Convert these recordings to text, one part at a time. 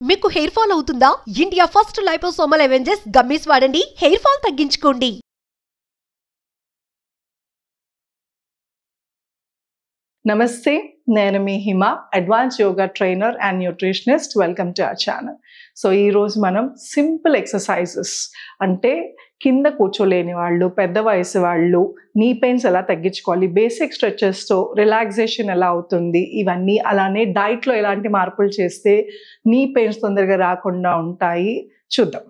మీకు hair fall అవుతుందా? India first liposomal Avengers gummies వాడండి, హెయిర్ ఫాల్ తగ్గించుకోండి. నమస్తే, నేను మీ Hima, advance yoga trainer and nutritionist. Welcome to our channel. So ఈరోజు మనం సింపుల్ ఎక్సర్సైజెస్ అంటే కింద కూర్చోలేని వాళ్ళు, పెద్ద వయసు వాళ్ళు నీ పెయిన్స్ ఎలా తగ్గించుకోవాలి, బేసిక్ స్ట్రెచెస్తో రిలాక్సేషన్ ఎలా అవుతుంది, ఇవన్నీ అలానే డైట్లో ఎలాంటి మార్పులు చేస్తే నీ పెయిన్స్ తొందరగా రాకుండా ఉంటాయి చూద్దాం.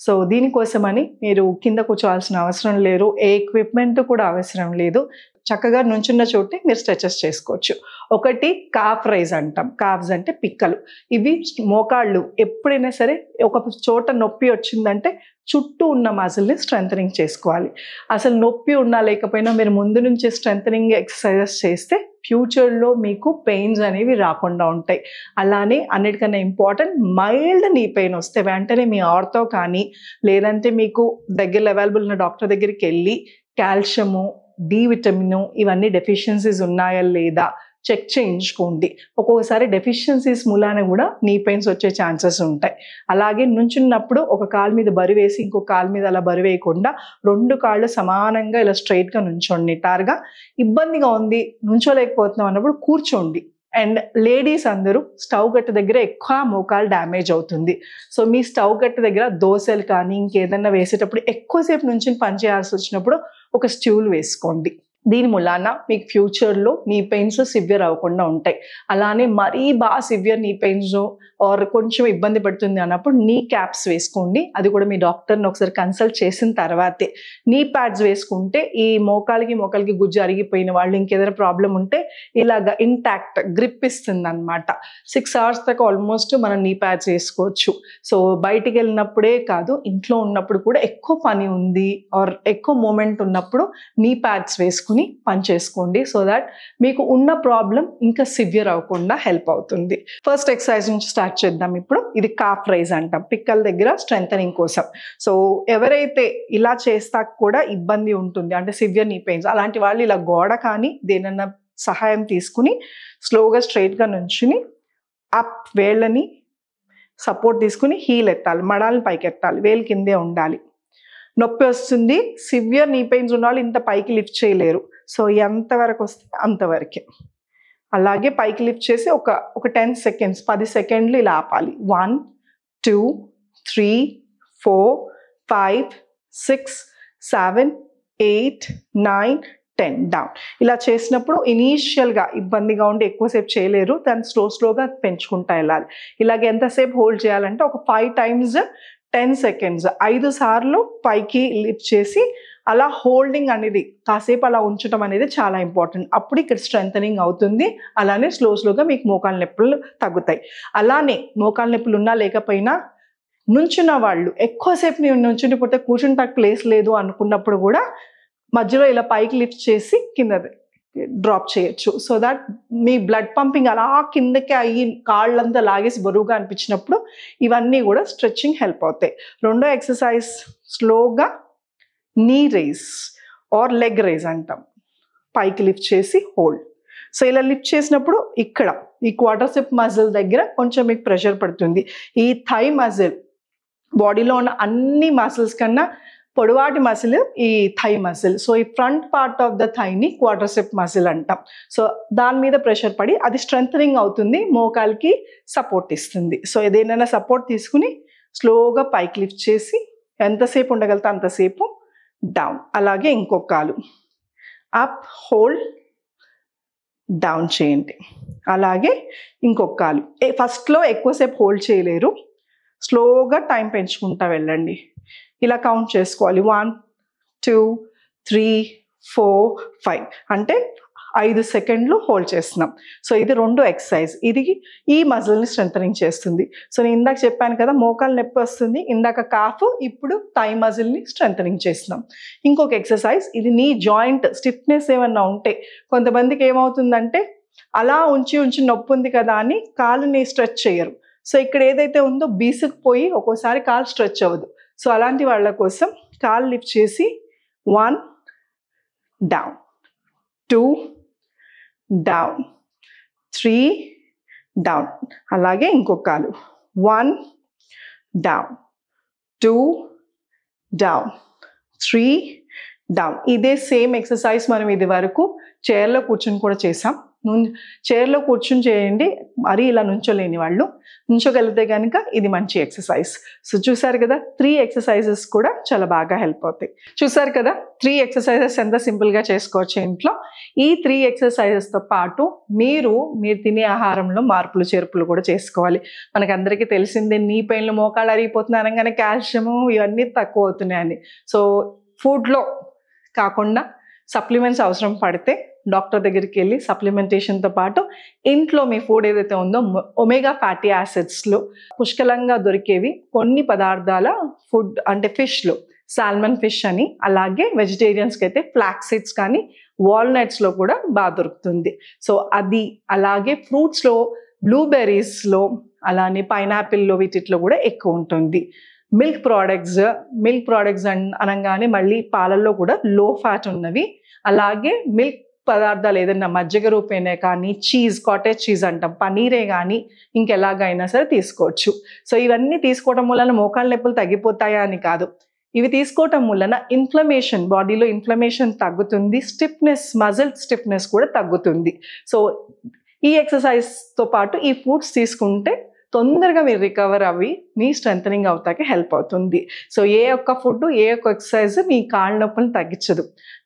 సో దీనికోసమని మీరు కింద కూర్చోవాల్సిన అవసరం లేదు, ఏ ఎక్విప్మెంట్ కూడా అవసరం లేదు. చక్కగా నుంచున్న చోటే మీరు స్ట్రెచెస్ చేసుకోవచ్చు. ఒకటి కాఫ్ రైజ్ అంటాం. కాఫ్స్ అంటే పిక్కలు. ఇవి మోకాళ్ళు ఎప్పుడైనా సరే ఒక చోట నొప్పి వచ్చిందంటే చుట్టూ ఉన్న మజిల్ని స్ట్రెంథనింగ్ చేసుకోవాలి. అసలు నొప్పి ఉన్నా లేకపోయినా మీరు ముందు నుంచి స్ట్రెంథనింగ్ ఎక్సర్సైజెస్ చేస్తే ఫ్యూచర్లో మీకు పెయిన్స్ అనేవి రాకుండా ఉంటాయి. అలానే అన్నిటికన్నా ఇంపార్టెంట్, మైల్డ్ నీ పెయిన్ వస్తే వెంటనే మీ ఆర్థో కానీ లేదంటే మీకు దగ్గరలో అవైలబుల్ ఉన్న డాక్టర్ దగ్గరికి వెళ్ళి కాల్షియము, డి విటమిన్ ఇవన్నీ డెఫిషియన్సీస్ ఉన్నాయా లేదా చెక్ చేయించుకోండి. ఒక్కొక్కసారి డెఫిషియన్సీస్ మూలాన కూడా నీ పెయిన్స్ వచ్చే ఛాన్సెస్ ఉంటాయి. అలాగే నుంచున్నప్పుడు ఒక కాలు మీద బరువు వేసి ఇంకో కాలు మీద అలా బరువు వేయకుండా 2 కాళ్ళు సమానంగా ఇలా స్ట్రైట్గా నుంచోండి. నిటారుగా. ఇబ్బందిగా ఉంది, నుంచోలేకపోతున్నాం అన్నప్పుడు కూర్చోండి. అండ్ లేడీస్ అందరూ స్టవ్ గట్టు దగ్గర ఎక్కువ మోకాలు డ్యామేజ్ అవుతుంది. సో మీ స్టవ్ గట్టు దగ్గర దోశలు కానీ ఇంకేదన్నా వేసేటప్పుడు ఎక్కువసేపు నుంచి పని చేయాల్సి వచ్చినప్పుడు ఒక స్టూల్ వేసుకోండి. దీని మూలాన మీకు ఫ్యూచర్లో నీ పెయిన్స్ సివియర్ అవ్వకుండా ఉంటాయి. అలానే మరీ బాగా సివియర్ నీ పెయిన్స్ ఆర్ కొంచెం ఇబ్బంది పడుతుంది అన్నప్పుడు నీ క్యాప్స్ వేసుకోండి. అది కూడా మీ డాక్టర్ని ఒకసారి కన్సల్ట్ చేసిన తర్వాతే. నీ ప్యాడ్స్ వేసుకుంటే ఈ మోకాలికి గుజ్జు అరిగిపోయిన వాళ్ళు, ఇంకేదైనా ప్రాబ్లం ఉంటే ఇలాగ ఇంటాక్ట్ గ్రిప్ ఇస్తుంది అనమాట. 6 hours దాకా ఆల్మోస్ట్ మనం నీ ప్యాడ్స్ వేసుకోవచ్చు. సో బయటికి వెళ్ళినప్పుడే కాదు, ఇంట్లో ఉన్నప్పుడు కూడా ఎక్కువ పని ఉంది ఆర్ ఎక్కువ మూమెంట్ ఉన్నప్పుడు నీ ప్యాడ్స్ వేసుకుని పని చేసుకోండి. సో దాట్ మీకు ఉన్న ప్రాబ్లం ఇంకా సివియర్ అవ్వకుండా హెల్ప్ అవుతుంది. ఫస్ట్ ఎక్సర్సైజ్ నుంచి స్టార్ట్ చేద్దాం. ఇప్పుడు ఇది కాఫ్ రైజ్ అంటాం, పిక్కల దగ్గర స్ట్రెంథనింగ్ కోసం. సో ఎవరైతే ఇలా చేస్తా కూడా ఇబ్బంది ఉంటుంది అంటే సివియర్ నీ పెయిన్స్, అలాంటి వాళ్ళు ఇలా గోడ కానీ దేనన్నా సహాయం తీసుకుని స్లోగా స్ట్రైట్గా నుంచుని అప్ వేళ్ళని సపోర్ట్ తీసుకుని హీల్ ఎత్తాలి, మడాలని పైకి ఎత్తాలి, వేలు కిందే ఉండాలి. నొప్పి వస్తుంది, సివియర్ నీ పెయిన్స్ ఉన్న వాళ్ళు ఇంత పైకి లిఫ్ట్ చేయలేరు. సో ఎంతవరకు వస్తే అంతవరకే. అలాగే పైకి లిఫ్ట్ చేసి ఒక 10 seconds 10 సెకండ్లు ఇలా ఆపాలి. 1 2 3 4 5 6 7 8 9 10 డౌన్. ఇలా చేసినప్పుడు ఇనీషియల్గా ఇబ్బందిగా ఉండి ఎక్కువసేపు చేయలేరు, దాన్ని స్లోగా పెంచుకుంటా వెళ్ళాలి. ఇలాగ ఎంతసేపు హోల్డ్ చేయాలంటే ఒక 5 times 10 seconds 5 సార్లు పైకి లిఫ్ట్ చేసి అలా హోల్డింగ్ అనేది కాసేపు అలా ఉంచడం అనేది చాలా ఇంపార్టెంట్. అప్పుడు ఇక్కడ స్ట్రెంథనింగ్ అవుతుంది. అలానే స్లోగా మీకు మోకాళ్ళ నొప్పులు తగ్గుతాయి. అలానే మోకాళ్ళ నొప్పులు ఉన్నా లేకపోయినా నుంచున్న వాళ్ళు ఎక్కువసేపు నేను నుంచుండిపోతే కూర్చుంటా ప్లేస్ లేదు అనుకున్నప్పుడు కూడా మధ్యలో ఇలా పైకి లిఫ్ట్ చేసి కింద డ్రాప్ చేయొచ్చు. So that me blood pumping అలా కిందకి అయ్యి కాళ్ళంతా లాగేసి బరువుగా అనిపించినప్పుడు ఇవన్నీ కూడా స్ట్రెచ్చింగ్ హెల్ప్ అవుతాయి. రెండో ఎక్సర్సైజ్ స్లోగా నీ రైజ్ ఆర్ లెగ్ రైజ్ అంటాం. పైకి లిఫ్ట్ చేసి హోల్డ్. సో ఇలా లిఫ్ట్ చేసినప్పుడు ఇక్కడ ఈ క్వాడ్రిసెప్స్ మజిల్ దగ్గర కొంచెం మీకు ప్రెషర్ పడుతుంది. ఈ థై మజిల్ బాడీలో ఉన్న అన్ని మసిల్స్ కన్నా పొడవాటి మసిల్ ఈ థై మసిల్. సో ఈ ఫ్రంట్ పార్ట్ ఆఫ్ ద థైని క్వాడ్రిసెప్స్ మసిల్ అంటాం. సో దాని మీద ప్రెషర్ పడి అది స్ట్రెంథనింగ్ అవుతుంది, మోకాలికి సపోర్ట్ ఇస్తుంది. సో ఏదైనా సపోర్ట్ తీసుకుని స్లోగా పైకి లిఫ్ట్ చేసి ఎంతసేపు ఉండగలితే అంతసేపు డౌన్. అలాగే ఇంకొక కాలు అప్ హోల్డ్ డౌన్ చేయండి. అలాగే ఇంకొక కాలు. ఫస్ట్లో ఎక్కువసేపు హోల్డ్ చేయలేరు, స్లోగా టైం పెంచుకుంటా వెళ్ళండి. ఇలా కౌంట్ చేసుకోవాలి. 1 2 3 4 5 అంటే 5 సెకండ్లు హోల్డ్ చేస్తున్నాం. సో ఇది రెండో ఎక్సర్సైజ్. ఇది ఈ మజిల్ని స్ట్రెంథనింగ్ చేస్తుంది. సో నేను ఇందాక చెప్పాను కదా మోకాలు నొప్పి వస్తుంది, ఇందాక కాఫ్, ఇప్పుడు థై మజిల్ని స్ట్రెంథనింగ్ చేస్తున్నాం. ఇంకొక ఎక్సర్సైజ్, ఇది నీ జాయింట్ స్టిఫ్నెస్ ఏమన్నా ఉంటే, కొంతమందికి ఏమవుతుందంటే అలా ఉంచి నొప్పి ఉంది కదా అని కాలుని స్ట్రెచ్ చేయరు. సో ఇక్కడ ఏదైతే ఉందో బీసుకుపోయి ఒక్కోసారి కాలు స్ట్రెచ్ అవ్వదు. సో అలాంటి వాళ్ళ కోసం కాలు లిఫ్ట్ చేసి 1 డౌన్ 2 డౌన్ 3 డౌన్. అలాగే ఇంకొక కాలు 1 down, 2 down, 3 down. ఇదే సేమ్ ఎక్సర్సైజ్ మనం ఇది వరకు చైర్లో కూర్చుని కూడా చేసాం. చైర్లో కూర్చుని చేయండి, మరీ ఇలా నుంచోలేని వాళ్ళు నుంచోగలిగితే కనుక ఇది మంచి ఎక్సర్సైజ్. సో చూసారు కదా, 3 ఎక్సర్సైజెస్ కూడా చాలా బాగా హెల్ప్ అవుతాయి. చూసారు కదా 3 ఎక్సర్సైజెస్ ఎంత సింపుల్గా చేసుకోవచ్చు ఇంట్లో. ఈ 3 ఎక్సర్సైజెస్తో పాటు మీరు తినే ఆహారంలో మార్పులు చేర్పులు కూడా చేసుకోవాలి. మనకందరికీ తెలిసిందే, నీ పెయిన్లు మోకాళ్ళు అరిగిపోతున్నాయి అనగానే కాల్షియము ఇవన్నీ తక్కువ అవుతున్నాయని. సో ఫుడ్లో కాకుండా సప్లిమెంట్స్ అవసరం పడితే డాక్టర్ దగ్గరికి వెళ్ళి సప్లిమెంటేషన్తో పాటు ఇంట్లో మీ ఫుడ్ ఏదైతే ఉందో ఒమేగా ఫ్యాటీ యాసిడ్స్లో పుష్కలంగా దొరికేవి కొన్ని పదార్థాల ఫుడ్ అంటే ఫిష్లో సాల్మన్ ఫిష్ అని, అలాగే వెజిటేరియన్స్కి అయితే ఫ్లాక్స్ సీడ్స్ కానీ వాల్నట్స్లో కూడా బాగా దొరుకుతుంది. సో అది, అలాగే ఫ్రూట్స్లో బ్లూబెర్రీస్లో, అలానే పైనాపిల్లో వీటిలో కూడా ఎక్కువ ఉంటుంది. మిల్క్ ప్రోడక్ట్స్ అనగానే మళ్ళీ పాలల్లో కూడా లో ఫ్యాట్ ఉన్నవి, అలాగే మిల్క్ పదార్థాలు ఏదైనా మజ్జిగ రూపేనే కానీ, చీజ్, కాటేజ్ చీజ్ అంటాం, పనీరే కానీ ఇంకెలాగైనా సరే తీసుకోవచ్చు. సో ఇవన్నీ తీసుకోవడం వలన మోకాళ్ళ నొప్పులు తగ్గిపోతాయా అని కాదు, ఇవి తీసుకోవటం వలన ఇన్ఫ్లమేషన్, బాడీలో ఇన్ఫ్లమేషన్ తగ్గుతుంది, మజిల్ స్టిఫ్నెస్ కూడా తగ్గుతుంది. సో ఈ ఎక్సర్సైజ్తో పాటు ఈ ఫుడ్స్ తీసుకుంటే తొందరగా మీరు రికవర్ అవి మీ స్ట్రెంథనింగ్ అవుతాకి హెల్ప్ అవుతుంది. సో ఏ ఒక్క ఫుడ్, ఏ ఒక్క ఎక్సర్సైజ్ మీ కాళ్ళ నొప్పులను తగ్గించదు.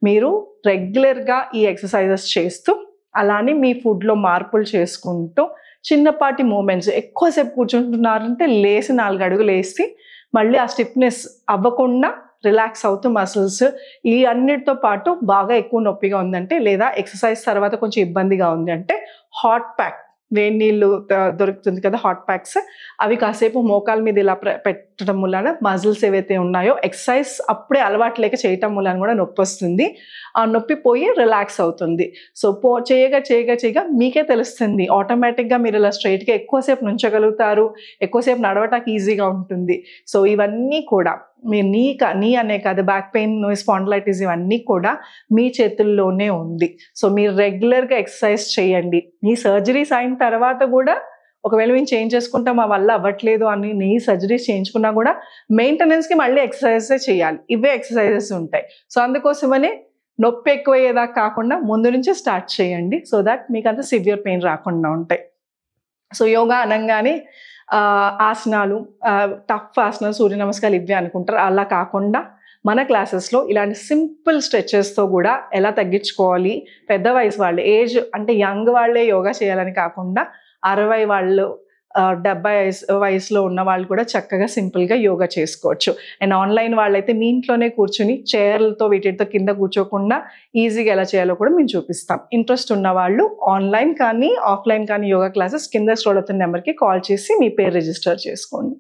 మీరు రెగ్యులర్గా ఈ ఎక్సర్సైజెస్ చేస్తూ, అలానే మీ ఫుడ్లో మార్పులు చేసుకుంటూ, చిన్నపాటి మూమెంట్స్, ఎక్కువసేపు కూర్చుంటున్నారంటే లేసి 4 అడుగులు వేసి మళ్ళీ ఆ స్టిఫ్నెస్ అవ్వకుండా రిలాక్స్ అవుతూ మసిల్స్, ఈ అన్నిటితో పాటు బాగా ఎక్కువ నొప్పిగా ఉందంటే, లేదా ఎక్సర్సైజ్ తర్వాత కొంచెం ఇబ్బందిగా ఉంది అంటే హాట్ ప్యాక్, వేడి నీళ్ళు దొరుకుతుంది కదా హాట్ ప్యాక్స్, అవి కాసేపు మోకాల మీద ఇలా పెట్టడం వలన మజిల్స్ ఏవైతే ఉన్నాయో ఎక్సర్సైజ్ అప్పుడే అలవాటు లేక చేయటం వలన కూడా నొప్పి వస్తుంది, ఆ నొప్పి పోయి రిలాక్స్ అవుతుంది. సో చేయగా మీకే తెలుస్తుంది, ఆటోమేటిక్గా మీరు ఇలా స్ట్రైట్గా ఎక్కువసేపు నుంచగలుగుతారు, ఎక్కువసేపు నడవటానికి ఈజీగా ఉంటుంది. సో ఇవన్నీ కూడా మీరు నీ అనే కాదు, బ్యాక్ పెయిన్, స్పాండిలైటిస్ ఇవన్నీ కూడా మీ చేతుల్లోనే ఉంది. సో మీరు రెగ్యులర్గా ఎక్సర్సైజ్ చేయండి. నీ సర్జరీస్ అయిన తర్వాత కూడా ఒకవేళ మేము చేంజ్ చేసుకుంటాం, మా వల్ల అవ్వట్లేదు అని నీ సర్జరీస్ చేయించుకున్నా కూడా మెయింటెనెన్స్కి మళ్ళీ ఎక్సర్సైజెస్ చేయాలి. ఇవే ఎక్సర్సైజెస్ ఉంటాయి. సో అందుకోసమనే నొప్పి ఎక్కువయ్యేదాకా కాకుండా ముందు నుంచే స్టార్ట్ చేయండి, సో దట్ మీకు అంత సివియర్ పెయిన్ రాకుండా ఉంటాయి. సో యోగా అనగానే ఆసనాలు, టఫ్ ఆసనాలు, సూర్య నమస్కారాలు ఇవే అనుకుంటారు. అలా కాకుండా మన క్లాసెస్లో ఇలాంటి సింపుల్ స్ట్రెచెస్తో కూడా ఎలా తగ్గించుకోవాలి, పెద్ద వయసు వాళ్ళు, ఏజ్ అంటే యంగ్ వాళ్ళే యోగా చేయాలని కాకుండా 60 వాళ్ళు, 70 వయసులో ఉన్న వాళ్ళు కూడా చక్కగా సింపుల్గా యోగా చేసుకోవచ్చు. అండ్ ఆన్లైన్ వాళ్ళైతే మీ ఇంట్లోనే కూర్చుని చైర్లతో వీటితో కింద కూర్చోకుండా ఈజీగా ఎలా చేయాలో కూడా మేము చూపిస్తాం. ఇంట్రెస్ట్ ఉన్న వాళ్ళు ఆన్లైన్ కానీ ఆఫ్లైన్ కానీ యోగా క్లాసెస్ కింద స్క్రోల్ అవుతున్న నెంబర్కి కాల్ చేసి మీ పేరు రిజిస్టర్ చేసుకోండి.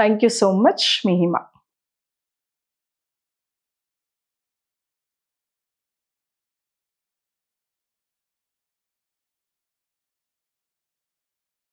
Thank you so much. Me Hima.